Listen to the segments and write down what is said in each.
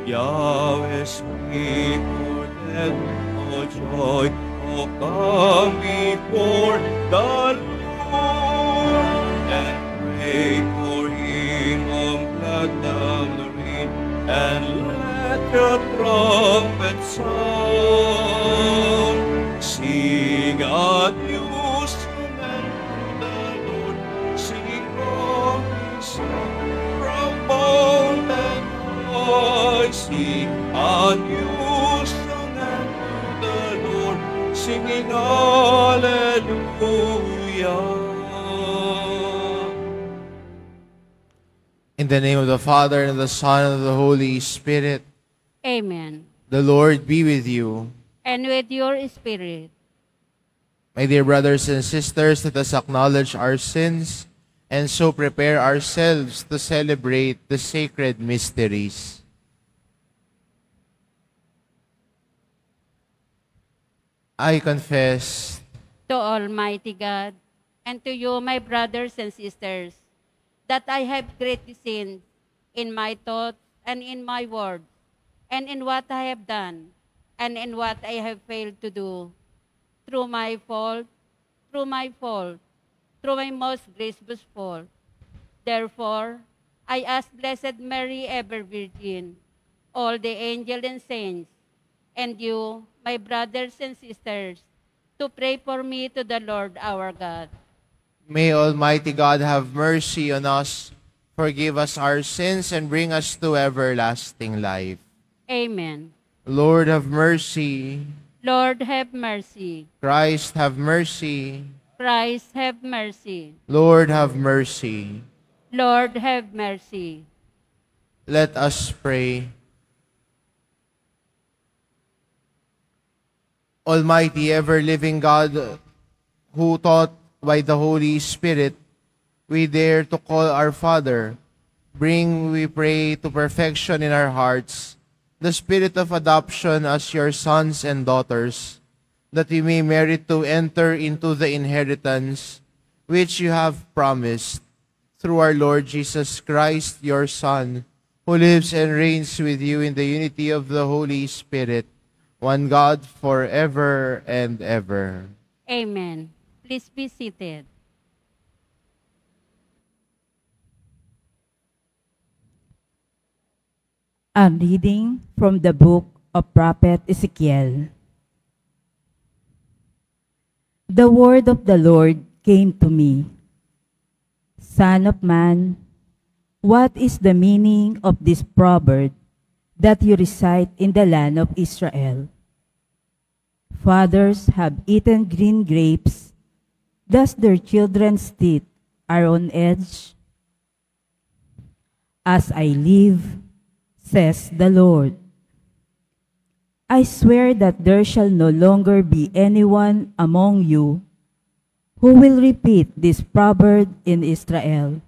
Yahweh's people, let no joy, O come before the Lord, and pray for him on blood tambourine, and let the trumpet sound. Sing a new song unto the Lord, sing from his from mountain high. Sing a new song unto the Lord, singing hallelujah. In the name of the Father, and of the Son, and of the Holy Spirit. Amen. The Lord be with you. And with your spirit. My dear brothers and sisters, let us acknowledge our sins and so prepare ourselves to celebrate the sacred mysteries. I confess To Almighty God, and to you, my brothers and sisters, that I have greatly sinned in my thoughts and in my words, and in what I have done, and in what I have failed to do, through my fault, through my most grievous fault. Therefore, I ask Blessed Mary, ever Virgin, all the angels and saints, and you, my brothers and sisters, to pray for me to the Lord our God. May Almighty God have mercy on us, forgive us our sins, and bring us to everlasting life. Amen. Lord, have mercy. Lord, have mercy. Christ, have mercy. Christ, have mercy. Lord, have mercy. Lord, have mercy. Let us pray. Almighty, ever-living God, who taught by the Holy Spirit, we dare to call our Father. Bring, we pray, to perfection in our hearts the spirit of adoption as your sons and daughters, that we may merit to enter into the inheritance which you have promised, through our Lord Jesus Christ, your Son, who lives and reigns with you in the unity of the Holy Spirit, one God, forever and ever. Amen. Please be seated. A reading from the book of Prophet Ezekiel. The word of the Lord came to me. Son of man, what is the meaning of this proverb that you recite in the land of Israel? Fathers have eaten green grapes, thus their children's teeth are on edge. As I live, says the Lord, I swear that there shall no longer be anyone among you who will repeat this proverb in Israel.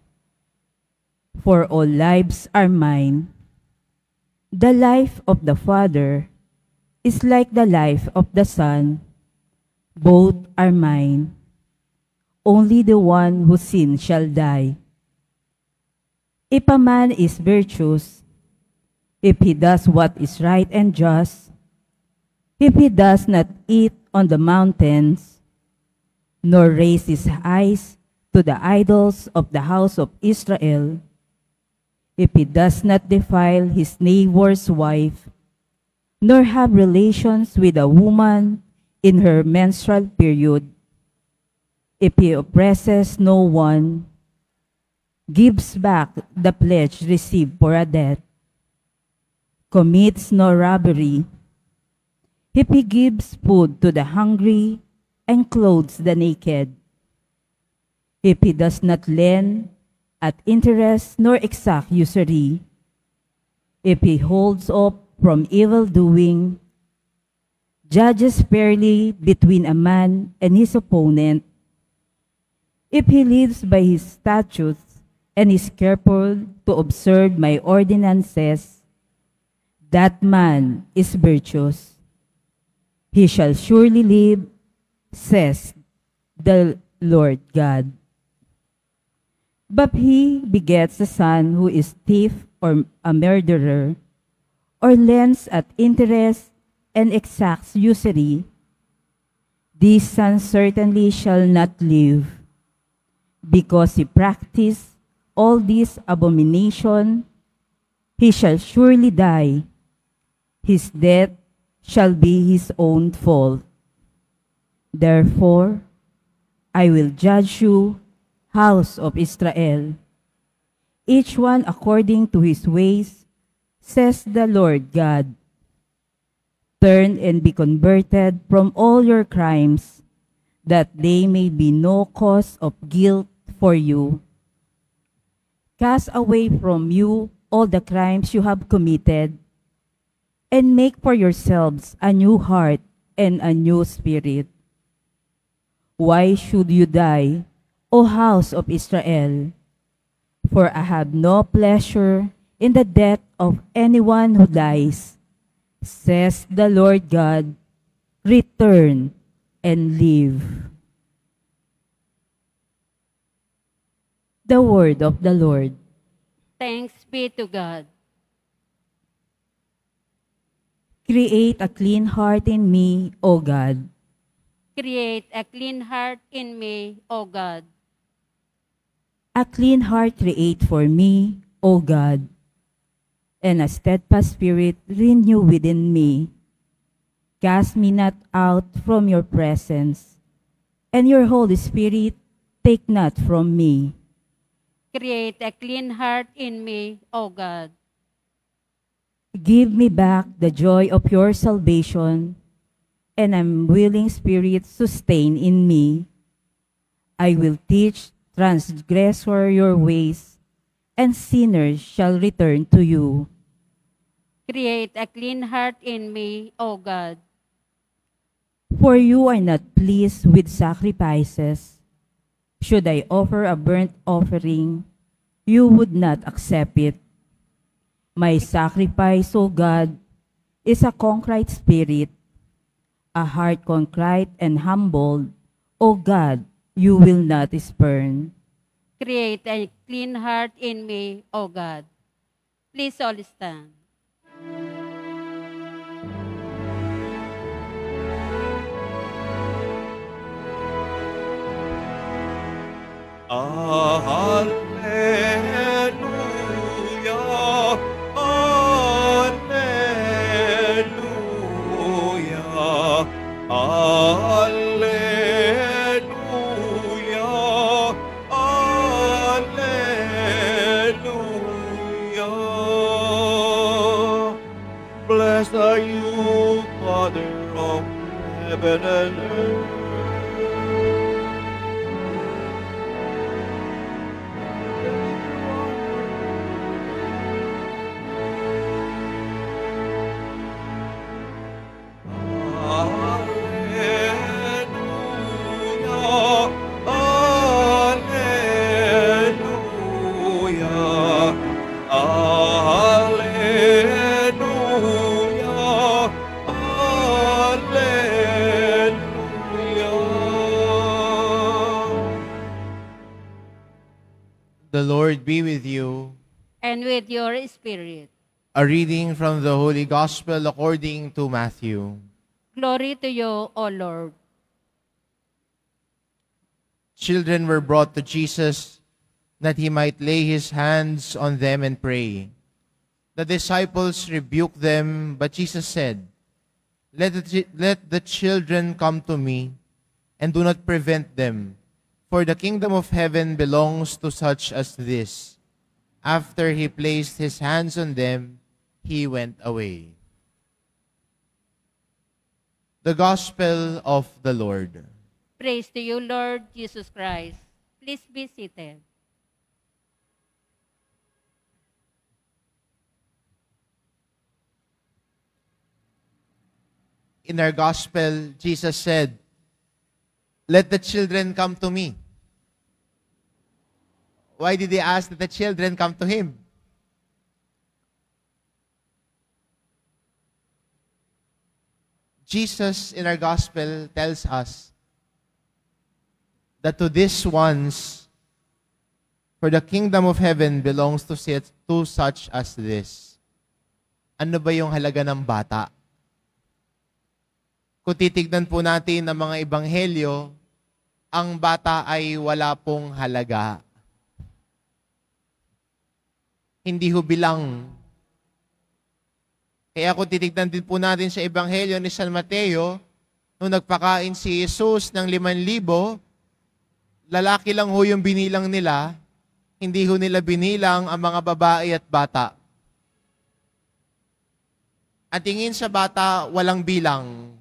For all lives are mine. The life of the Father is like the life of the Son. Both are mine. Only the one who sins shall die. If a man is virtuous, if he does what is right and just, if he does not eat on the mountains, nor raise his eyes to the idols of the house of Israel, if he does not defile his neighbor's wife, nor have relations with a woman in her menstrual period, if he oppresses no one, gives back the pledge received for a debt, commits no robbery, if he gives food to the hungry and clothes the naked, if he does not lend at interest nor exact usury, if he holds up from evil doing, judges fairly between a man and his opponent, if he lives by his statutes and is careful to observe my ordinances, that man is virtuous. He shall surely live, says the Lord God. But he begets a son who is thief or a murderer, or lends at interest and exacts usury, this son certainly shall not live, because he practiced all this abomination. He shall surely die. His death shall be his own fault. Therefore, I will judge you, house of Israel, each one according to his ways, says the Lord God. Turn and be converted from all your crimes, that they may be no cause of guilt for you. Cast away from you all the crimes you have committed, and make for yourselves a new heart and a new spirit. Why should you die, O house of Israel? For I have no pleasure in the death of anyone who dies, says the Lord God. Return and live. The word of the Lord. Thanks be to God. Create a clean heart in me, O God. Create a clean heart in me, O God. A clean heart create for me, O God, and a steadfast spirit renew within me. Cast me not out from your presence, and your Holy Spirit take not from me. Create a clean heart in me, O God. Give me back the joy of your salvation, and a willing spirit sustain in me. I will teach transgressor your ways, and sinners shall return to you. Create a clean heart in me, O God. For you are not pleased with sacrifices. Should I offer a burnt offering, you would not accept it. My sacrifice, O God, is a contrite spirit, a heart contrite and humbled. O God, you will not spurn. Create a clean heart in me, O God. Please all stand. Alleluia, alleluia, alleluia, alleluia. Blessed are you, Father of heaven and earth. The Lord be with you. And with your spirit. A reading from the Holy Gospel according to Matthew. Glory to you, O Lord. Children were brought to Jesus that he might lay his hands on them and pray. The disciples rebuked them, but Jesus said, Let the children come to me, and do not prevent them, for the kingdom of heaven belongs to such as this. After he placed his hands on them, he went away. The Gospel of the Lord. Praise to you, Lord Jesus Christ. Please be seated. In our Gospel, Jesus said, Let the children come to me. Why did he ask that the children come to him? Jesus in our Gospel tells us that to these ones, for the kingdom of heaven belongs to such as this. Ano ba yung halaga ng bata? Kung titignan po natin ang mga ebanghelyo, ang bata ay wala pong halaga. Hindi ho bilang. Kaya kung titignan din po natin sa ebanghelyo ni San Mateo, nung nagpakain si Jesus ng 5,000, lalaki lang ho yung binilang nila, hindi ho nila binilang ang mga babae at bata. At tingin sa bata, walang bilang.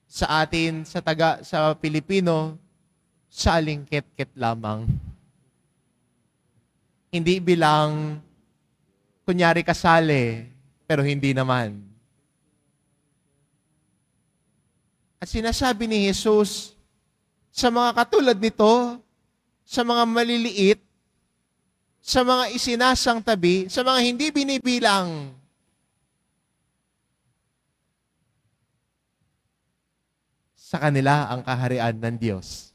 Sa atin, sa Pilipino, salingket-ket lamang. Hindi bilang, kunyari kasali, pero hindi naman. At sinasabi ni Jesus, sa mga katulad nito, sa mga maliliit, sa mga isinasang tabi, sa mga hindi binibilang, sa kanila ang kaharian ng Diyos.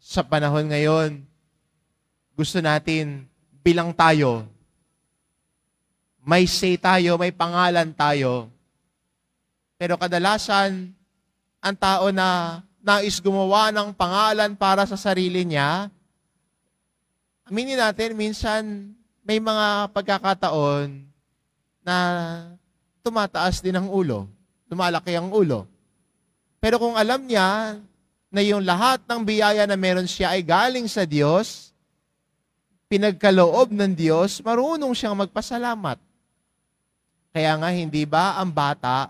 Sa panahon ngayon, gusto natin bilang tayo. May say tayo, may pangalan tayo. Pero kadalasan, ang tao na nais gumawa ng pangalan para sa sarili niya, aminin natin, minsan may mga pagkakataon na tumataas din ang ulo, lumalaki ang ulo. Pero kung alam niya na yung lahat ng biyaya na meron siya ay galing sa Diyos, pinagkaloob ng Diyos, marunong siyang magpasalamat. Kaya nga, hindi ba ang bata,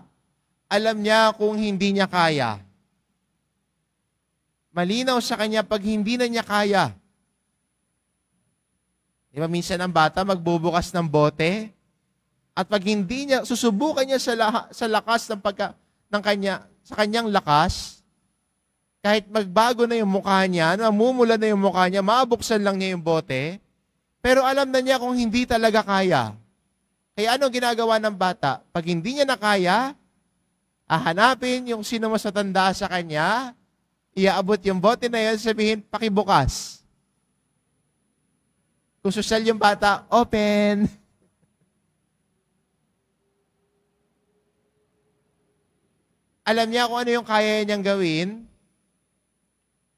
alam niya kung hindi niya kaya. Malinaw sa kanya pag hindi na niya kaya. Di ba minsan ang bata magbubukas ng bote, at pag hindi niya, susubukan niya sa lakas sa kanyang lakas, kahit magbago na yung mukha niya, namumula na yung mukha niya, mabuksan lang niya yung bote, pero alam na niya kung hindi talaga kaya. Kaya ano ginagawa ng bata? Pag hindi niya na kaya, hahanapin yung sino mas matanda sa kanya, iaabot yung bote na yun, sabihin, pakibukas. Kung sosyal yung bata, open. Alam niya kung ano yung kaya niyang gawin.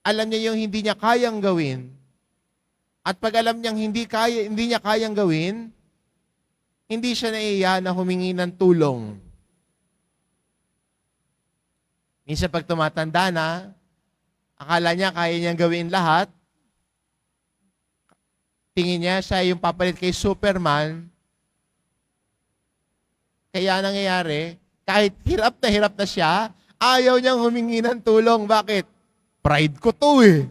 Alam niya yung hindi niya kayang gawin. At pag alam niyang hindi niya kayang gawin, hindi siya naiya na humingi ng tulong. Minsan pag tumatanda na, akala niya kaya niyang gawin lahat. Tingin niya siya yung papalit kay Superman. Kaya nangyayari, kahit hirap na siya, ayaw niyang humingi ng tulong. Bakit? Pride ko to eh.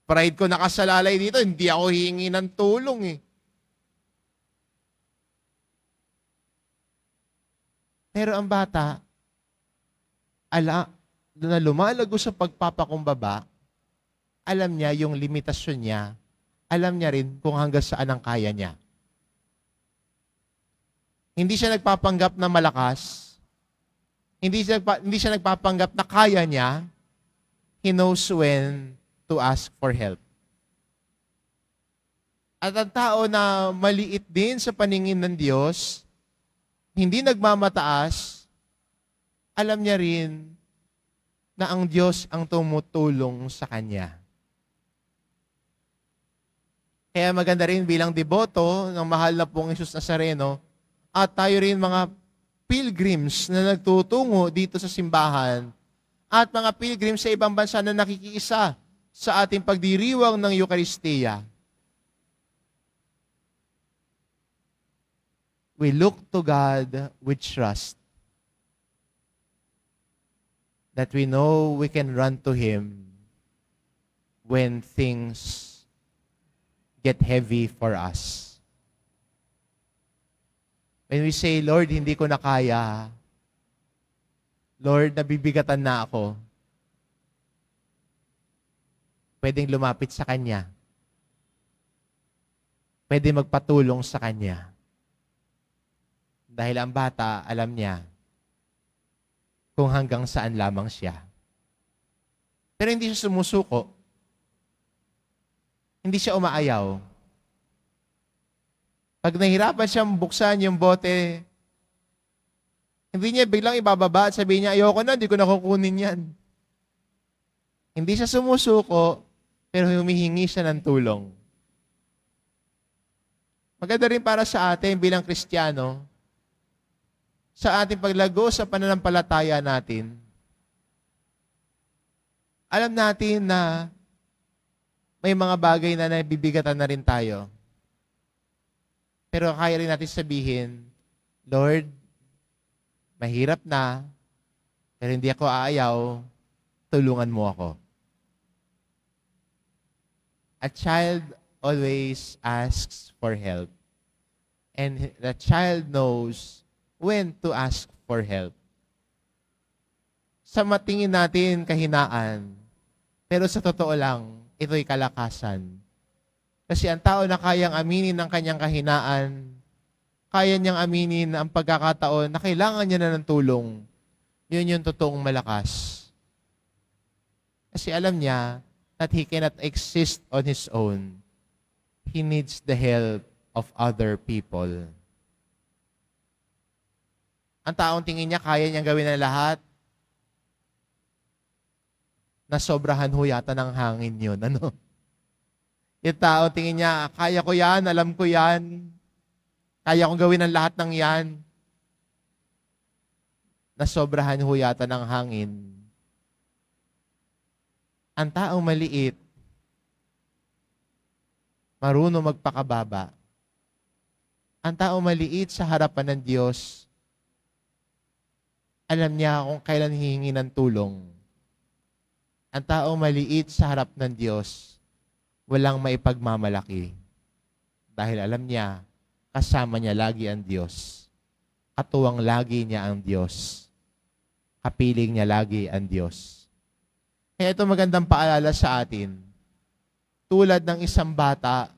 Pride ko nakasalalay dito, hindi ako hihingi ng tulong eh. Pero ang bata, na lumalago sa pagpapakumbaba, alam niya yung limitasyon niya, alam niya rin kung hanggang saan ang kaya niya. Hindi siya nagpapanggap na malakas. Hindi siya nagpapanggap na kaya niya. He knows when to ask for help. At ang tao na maliit din sa paningin ng Diyos, hindi nagmamataas, alam niya rin na ang Diyos ang tumutulong sa kanya. Kaya maganda rin bilang deboto ng mahal na pong Jesus Nazareno, at tayo rin mga pilgrims na nagtutungo dito sa simbahan at mga pilgrims sa ibang bansa na nakikiisa sa ating pagdiriwang ng Eucharistia. We look to God with trust that we know we can run to Him when things get heavy for us. When we say, Lord, hindi ko na kaya. Lord, nabibigatan na ako. Pwedeng lumapit sa Kanya. Pwede magpatulong sa Kanya. Dahil ang bata, alam niya kung hanggang saan lamang siya. Pero hindi siya sumusuko. Hindi siya umaayaw. Pag nahirapan siyang buksan yung bote, hindi niya biglang ibababa at sabihin niya, ayoko na, hindi ko na kukunin yan. Hindi siya sumusuko, pero humihingi siya ng tulong. Maganda rin para sa atin bilang Kristiyano, sa ating paglago sa pananampalataya natin, alam natin na may mga bagay na nabibigatan na rin tayo. Pero kaya rin natin sabihin, Lord, mahirap na, pero hindi ako aayaw, tulungan mo ako. A child always asks for help. And the child knows when to ask for help. Sa matingin natin kahinaan, pero sa totoo lang, ito'y kalakasan. Kasi ang tao na kayang aminin ng kanyang kahinaan, kaya niyang aminin ang pagkakataon na kailangan niya na ng tulong, yun yung totoong malakas. Kasi alam niya that he cannot exist on his own. He needs the help of other people. Ang taong tingin niya, kaya niyang gawin ang lahat, nasobrahan ho yata ng hangin yun. Ano? Yung tao, tingin niya, kaya ko yan, alam ko yan, kaya kong gawin ang lahat ng yan. Nasobrahan ho yata ng hangin. Ang taong maliit, marunong magpakababa. Ang taong maliit sa harapan ng Diyos, alam niya kung kailan hihingi ng tulong. Ang taong maliit sa harap ng Diyos, walang maipagmamalaki. Dahil alam niya, kasama niya lagi ang Diyos. Katuwang lagi niya ang Diyos. Kapiling niya lagi ang Diyos. Kaya ito magandang paalala sa atin. Tulad ng isang bata,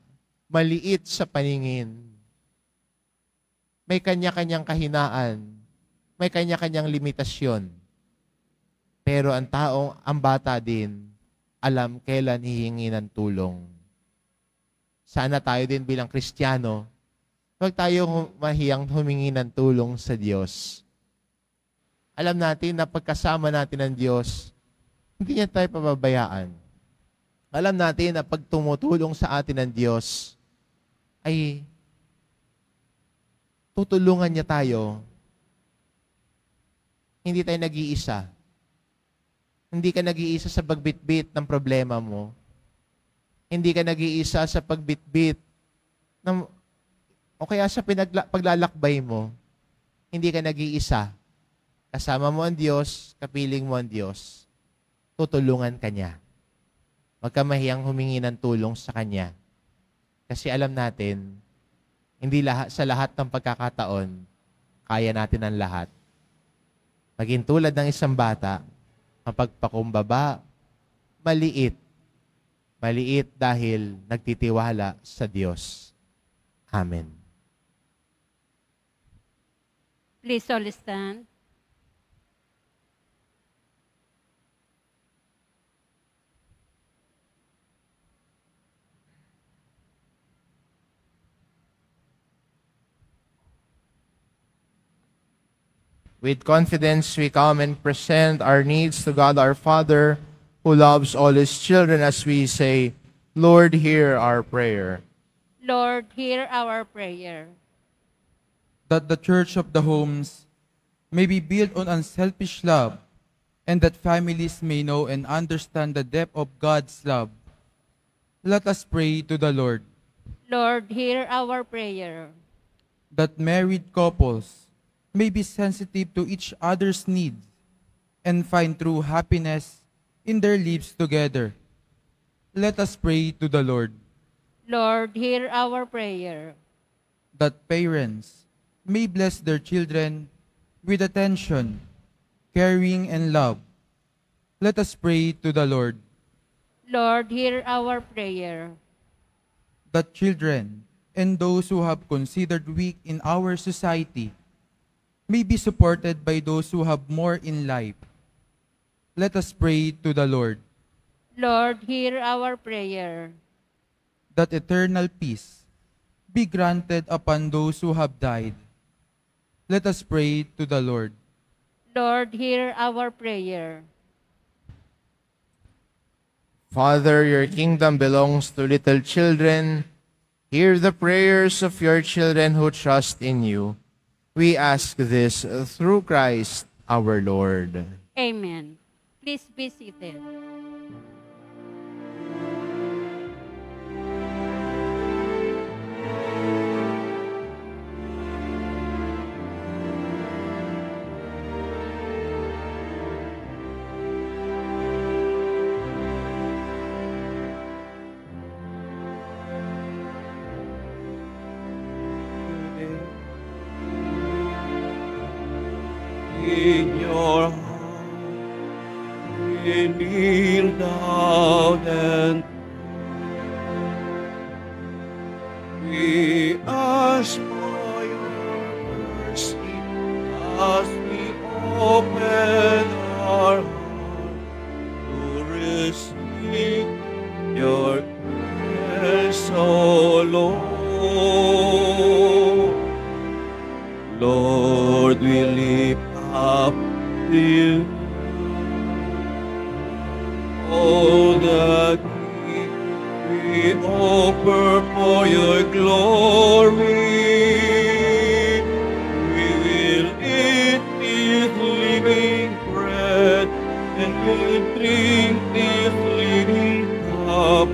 maliit sa paningin. May kanya-kanyang kahinaan. May kanya-kanyang limitasyon. Pero ang bata din, alam kailan hihingi ng tulong. Sana tayo din bilang Kristiyano, huwag tayo mahiyang humingi ng tulong sa Diyos. Alam natin na pagkasama natin ng Diyos, hindi niya tayo pababayaan. Alam natin na pag tumutulong sa atin ng Diyos, ay tutulungan niya tayo. Hindi tayo nag-iisa. Hindi ka nag-iisa sa pagbitbit ng problema mo. Hindi ka nag-iisa sa pagbitbit ng, o kaya sa paglalakbay mo. Hindi ka nag-iisa. Kasama mo ang Diyos, kapiling mo ang Diyos. Tutulungan ka niya. Huwag ka mahiyang humingi ng tulong sa Kanya. Kasi alam natin, hindi sa lahat ng pagkakataon, kaya natin ang lahat. Maging tulad ng isang bata, mapagpakumbaba, maliit. Maliit dahil nagtitiwala sa Diyos. Amen. Please all stand. With confidence, we come and present our needs to God our Father, who loves all His children, as we say, Lord, hear our prayer. Lord, hear our prayer. That the church of the homes may be built on unselfish love, and that families may know and understand the depth of God's love. Let us pray to the Lord. Lord, hear our prayer. That married couples may be sensitive to each other's needs and find true happiness in their lives together. Let us pray to the Lord. Lord, hear our prayer. That parents may bless their children with attention, caring, and love. Let us pray to the Lord. Lord, hear our prayer. That children and those who have considered weak in our society may be supported by those who have more in life. Let us pray to the Lord. Lord, hear our prayer. that eternal peace be granted upon those who have died. Let us pray to the Lord. Lord, hear our prayer. Father, your kingdom belongs to little children. Hear the prayers of your children who trust in you. We ask this through Christ our Lord. Amen. Please be seated. In your heart, we kneel down and we ask for your mercy as we open our heart to receive your grace, O Lord. Lord, we lift up to you all the gifts we offer for your glory. We will eat this living bread and will drink this living cup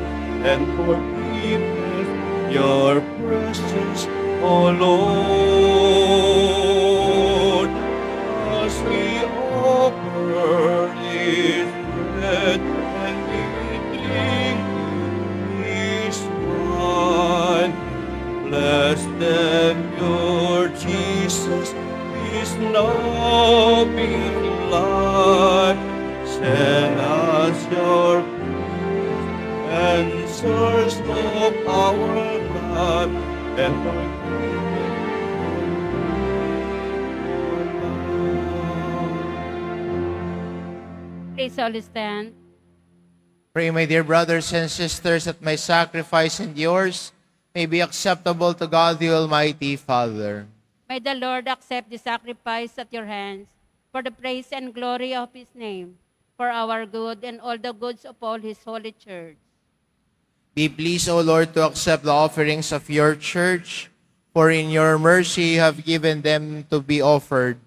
and forgive us your presence, O Lord, as we offer this bread and we drink this wine. Bless them, your Jesus is now being light. Send us your peace and source of our life and Please all stand. Pray, my dear brothers and sisters, that my sacrifice and yours may be acceptable to God the Almighty Father. May the Lord accept the sacrifice at your hands for the praise and glory of his name, for our good and all the goods of all his holy church. Be pleased, O Lord, to accept the offerings of your church, for in your mercy you have given them to be offered,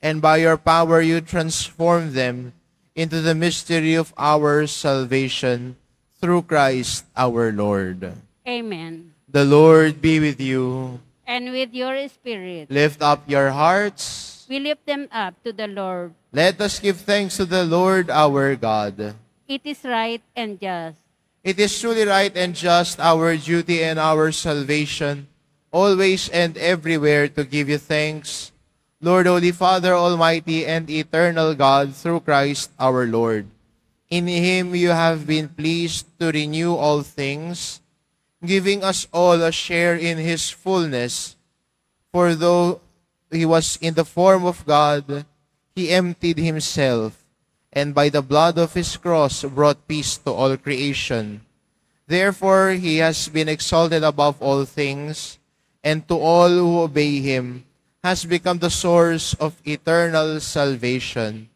and by your power you transform them into the mystery of our salvation, through Christ our Lord. Amen. The Lord be with you. And with your spirit, Lift up your hearts. we lift them up to the Lord. Let us give thanks to the Lord our God. It is right and just. It is truly right and just, our duty and our salvation, always and everywhere to give you thanks, Lord, Holy Father, Almighty and eternal God, through Christ our Lord. In him you have been pleased to renew all things, giving us all a share in his fullness. For though he was in the form of God, he emptied himself, and by the blood of his cross brought peace to all creation. Therefore he has been exalted above all things, and to all who obey him has become the source of eternal salvation.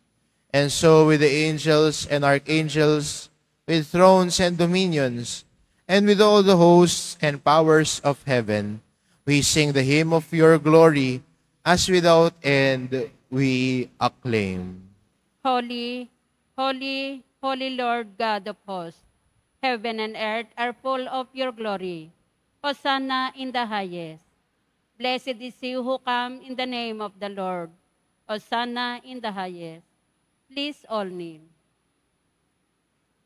And so with the angels and archangels, with thrones and dominions, and with all the hosts and powers of heaven, we sing the hymn of your glory, as without end we acclaim. Holy, holy, holy Lord God of hosts, heaven and earth are full of your glory. Hosanna in the highest. Blessed is he who comes in the name of the Lord. Hosanna in the highest. Please all kneel.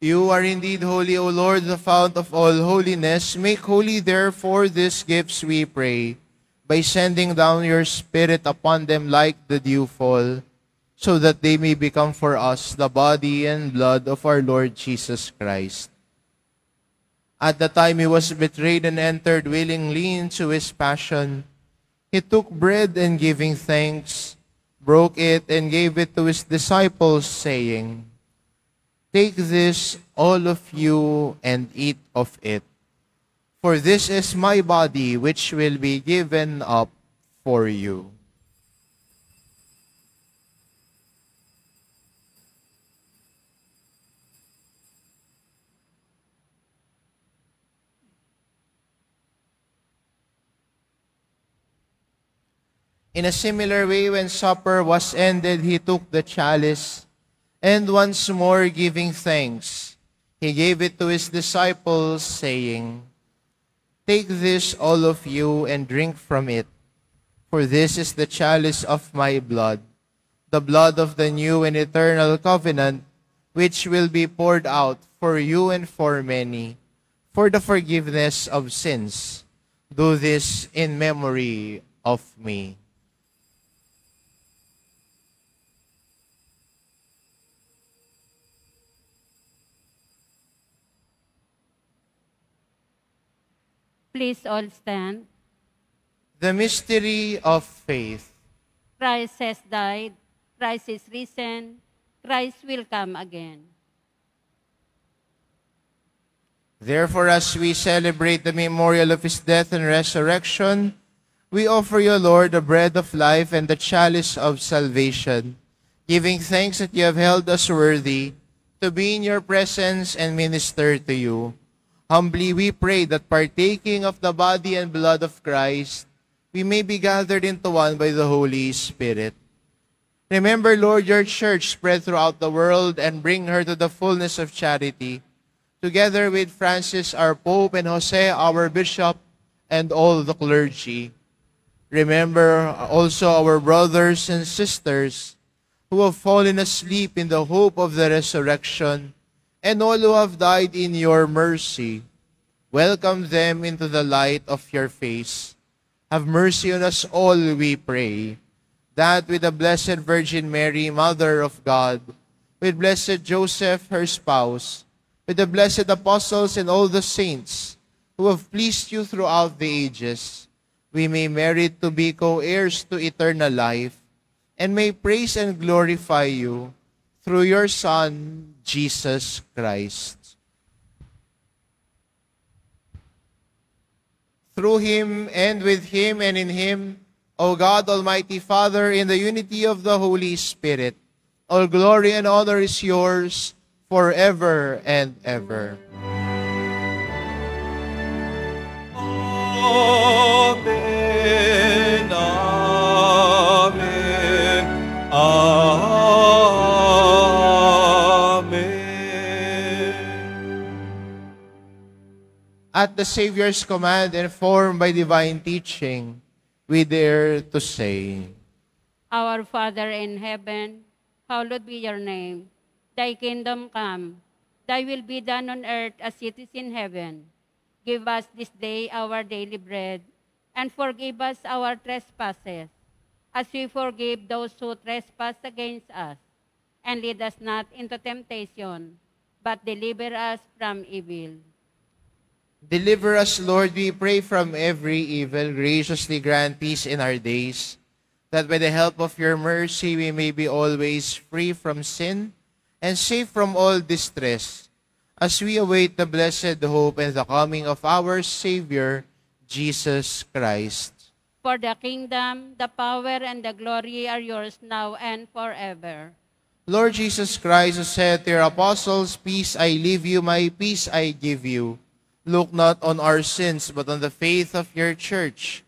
You are indeed holy, O Lord, the fount of all holiness. Make holy, therefore, these gifts, we pray, by sending down your Spirit upon them like the dewfall, so that they may become for us the body and blood of our Lord Jesus Christ. At the time he was betrayed and entered willingly into his passion, he took bread and giving thanks, broke it and gave it to his disciples, saying, Take this, all of you, and eat of it. For this is my body, which will be given up for you. In a similar way, when supper was ended, he took the chalice, and once more giving thanks, he gave it to his disciples, saying, Take this, all of you, and drink from it, for this is the chalice of my blood, the blood of the new and eternal covenant, which will be poured out for you and for many, for the forgiveness of sins. Do this in memory of me. Please all stand. The mystery of faith. Christ has died. Christ is risen. Christ will come again. Therefore, as we celebrate the memorial of his death and resurrection, we offer you, Lord, the bread of life and the chalice of salvation, giving thanks that you have held us worthy to be in your presence and minister to you. Humbly we pray that partaking of the body and blood of Christ, we may be gathered into one by the Holy Spirit. Remember, Lord, your church spread throughout the world and bring her to the fullness of charity, together with Francis, our Pope, and Jose, our Bishop, and all the clergy. Remember also our brothers and sisters who have fallen asleep in the hope of the resurrection, and all who have died in your mercy. Welcome them into the light of your face. Have mercy on us all, we pray, that with the Blessed Virgin Mary, Mother of God, with Blessed Joseph, her spouse, with the blessed apostles and all the saints who have pleased you throughout the ages, we may merit to be co-heirs to eternal life, and may praise and glorify you through your Son, Jesus Christ. Through him, and with him, and in him, O God, Almighty Father, in the unity of the Holy Spirit, all glory and honor is yours forever and ever. Amen. Amen. Amen. At the Savior's command, informed by divine teaching, we dare to say, Our Father in heaven, hallowed be your name. Thy kingdom come. Thy will be done on earth as it is in heaven. Give us this day our daily bread, and forgive us our trespasses, as we forgive those who trespass against us. And lead us not into temptation, but deliver us from evil. Deliver us, Lord, we pray, from every evil. Graciously grant peace in our days, that by the help of your mercy we may be always free from sin and safe from all distress, as we await the blessed hope and the coming of our Savior, Jesus Christ. For the kingdom, the power, and the glory are yours now and forever. Lord Jesus Christ, who said to your apostles, Peace I leave you, my peace I give you. Look not on our sins, but on the faith of your church,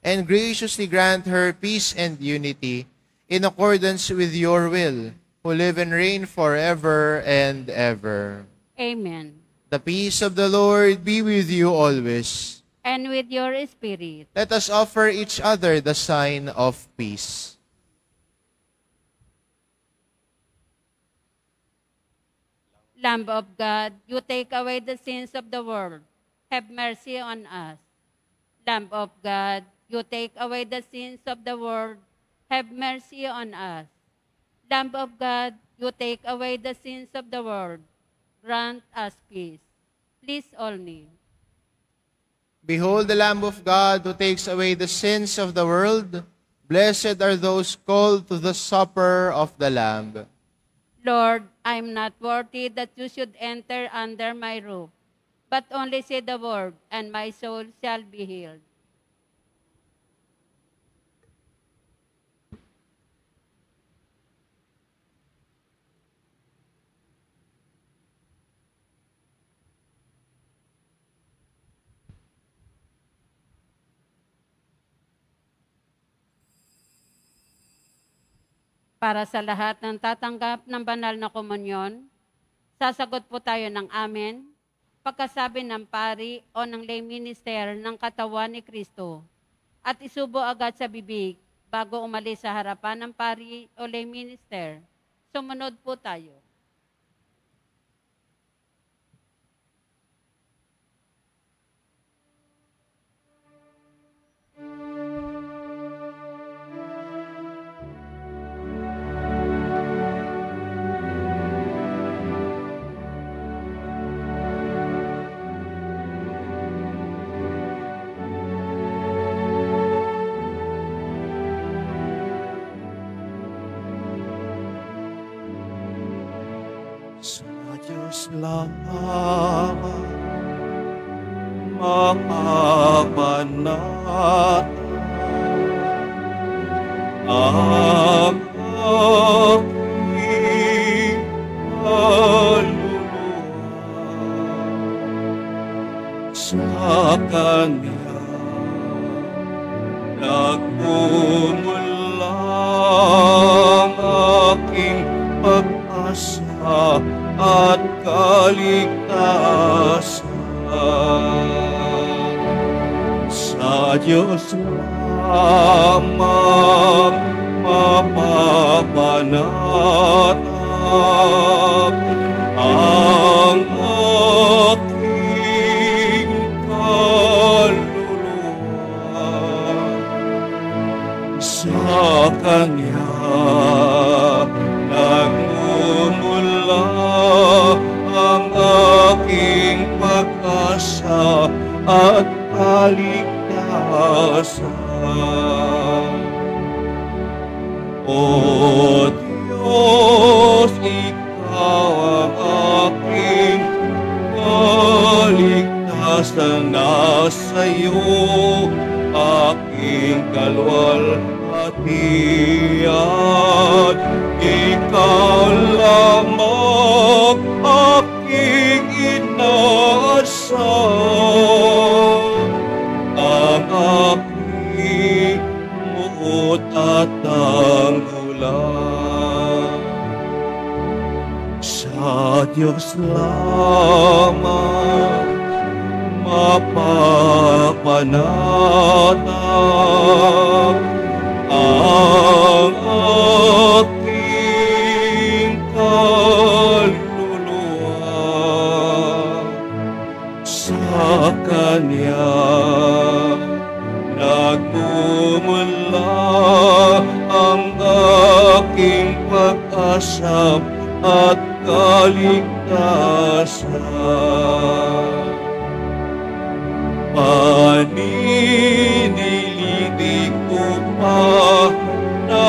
and graciously grant her peace and unity, in accordance with your will, who live and reign forever and ever. Amen. The peace of the Lord be with you always. And with your spirit. Let us offer each other the sign of peace. Lamb of God, you take away the sins of the world. Have mercy on us. Lamb of God, you take away the sins of the world. Have mercy on us. Lamb of God, you take away the sins of the world. Grant us peace. Please all kneel. Behold the Lamb of God who takes away the sins of the world. Blessed are those called to the supper of the Lamb. Lord, I am not worthy that you should enter under my roof, but only say the word, and my soul shall be healed. Para sa lahat ng tatanggap ng banal na komunyon, sasagot po tayo ng amen pagkasabi ng pari o ng lay minister ng katawan ni Kristo at isubo agad sa bibig bago umalis sa harapan ng pari o lay minister. Sumunod po tayo. Sa Diyos lamang makapanata ang aking kaluluwa. Sa Kanya nagmumulang aking pag-asa at kaligtasan. Sa Diyos lamang mapapanatag ang aking kaluluwa. Sa Kanya nagmumula ang aking pag-asa at kaligtasan. O Diyos, Ikaw ang aking kaligtasan, nasa iyo aking kalwalhatian. Ikaw lamang aking inaasam, ang aking muot at tanggulan. Sa Diyos lamang mapapanatag ang aking kaluluwa. Sa Kanya nagmumula ang aking pag-asa at kaligtasan. Paninilinig ko pa na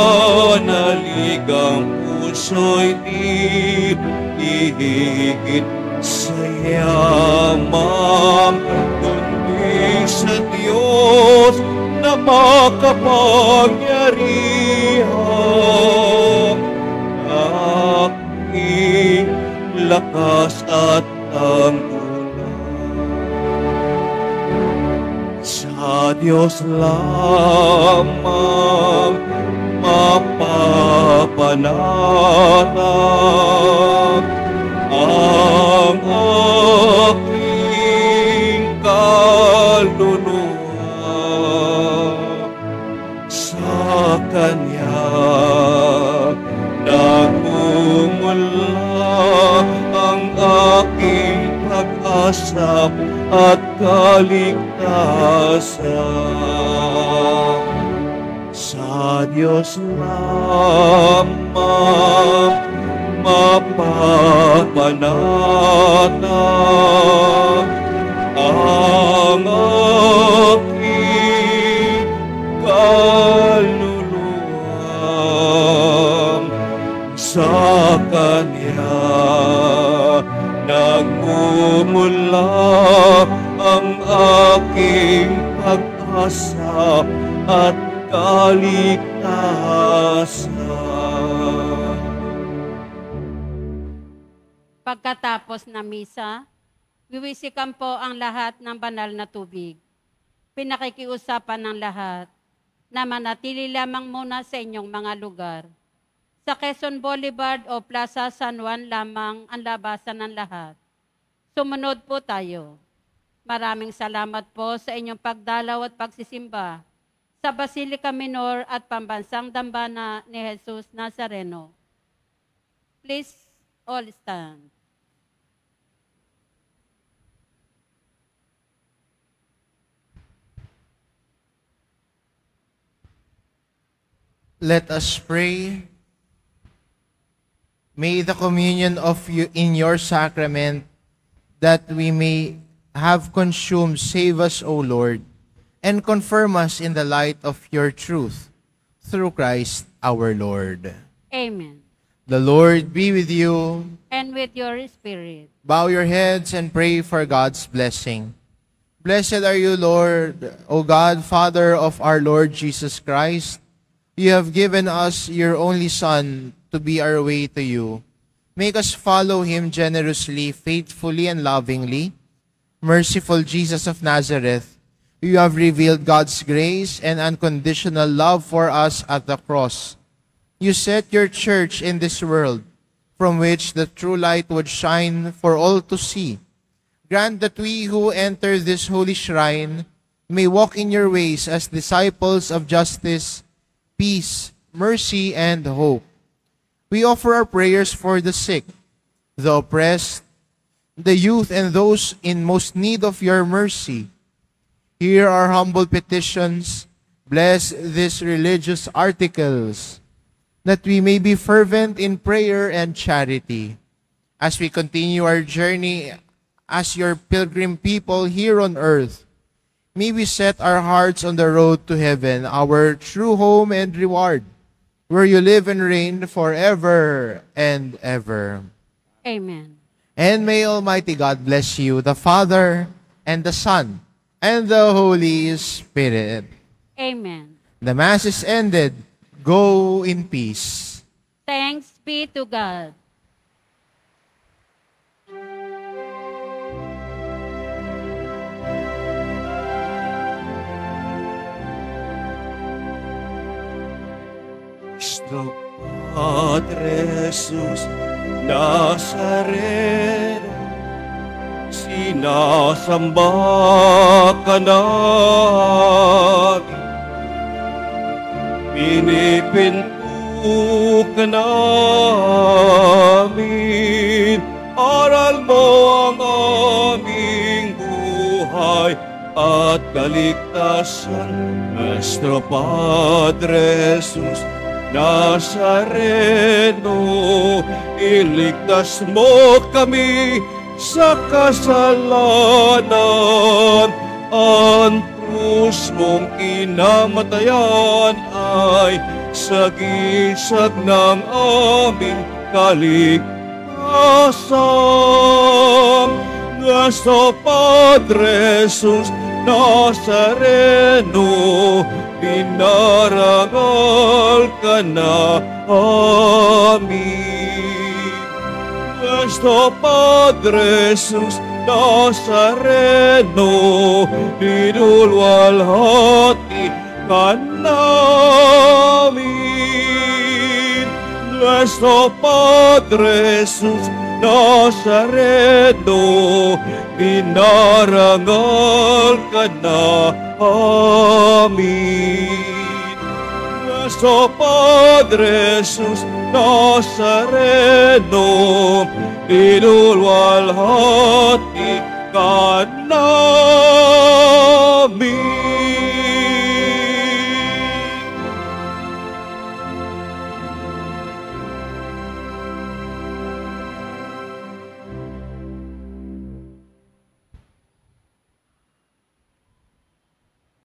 naligang puso'y di ihigit sa yaman, kundi sa Diyos na makapangyarihan, aking lakas at tanggulan. Sa Diyos lamang mapapanatag ang aking kaluluwa. Sa Kanya nagmumula ang aking pag-asa at kaligtasan. Sa Diyos lamang mapapanatag ang aking kaluluwa. Sa Kanya kaya nagmumula ang aking pag-asa at kaligtasan. Pagkatapos na misa, wiwisikan po ang lahat ng banal na tubig. Pinakikiusapan ng lahat na manatili lamang muna sa inyong mga lugar. Sa Quezon Boulevard o Plaza San Juan lamang ang labasan ng lahat. Sumunod po tayo. Maraming salamat po sa inyong pagdalaw at pagsisimba sa Basilica Minor at Pambansang Dambana ni Jesus Nazareno. Please all stand. Let us pray. May the communion of you in your sacrament that we may have consumed save us, O Lord, and confirm us in the light of your truth, through Christ our Lord. Amen. The Lord be with you. And with your spirit. Bow your heads and pray for God's blessing. Blessed are you, Lord, O God, Father of our Lord Jesus Christ. You have given us your only Son to be our way to you. Make us follow him generously, faithfully, and lovingly. Merciful Jesus of Nazareth, you have revealed God's grace and unconditional love for us at the cross. You set your church in this world, from which the true light would shine for all to see. Grant that we who enter this holy shrine may walk in your ways as disciples of justice, peace, mercy, and hope. We offer our prayers for the sick, the oppressed, the youth, and those in most need of your mercy. Hear our humble petitions. Bless these religious articles, that we may be fervent in prayer and charity. As we continue our journey as your pilgrim people here on earth, may we set our hearts on the road to heaven, our true home and reward, where you live and reign forever and ever. Amen. And may Almighty God bless you, the Father, and the Son, and the Holy Spirit. Amen. The Mass is ended. Go in peace. Thanks be to God. Cristo Padre Jesus Nazareno, sinasamba ka namin, pinipinto ka namin, aral mo ang aming buhay at kaligtasan. Nuestro Padre Jesus Nazareno, iligtas mo kami sa kasalanan. Ang krus mong kinamatayan ay sagisag ng aming kaligtasan. Nuestro Padre Jesus Nazareno, pinarangal ka na amin. Nuestro Padre Jesus Nazareno, pinulwalhati ka namin. Nuestro Padre Jesus Nazareno, pinarangal ka na amin. Nuestro Padre Jesus Nazareno, pinulwalhati ka namin.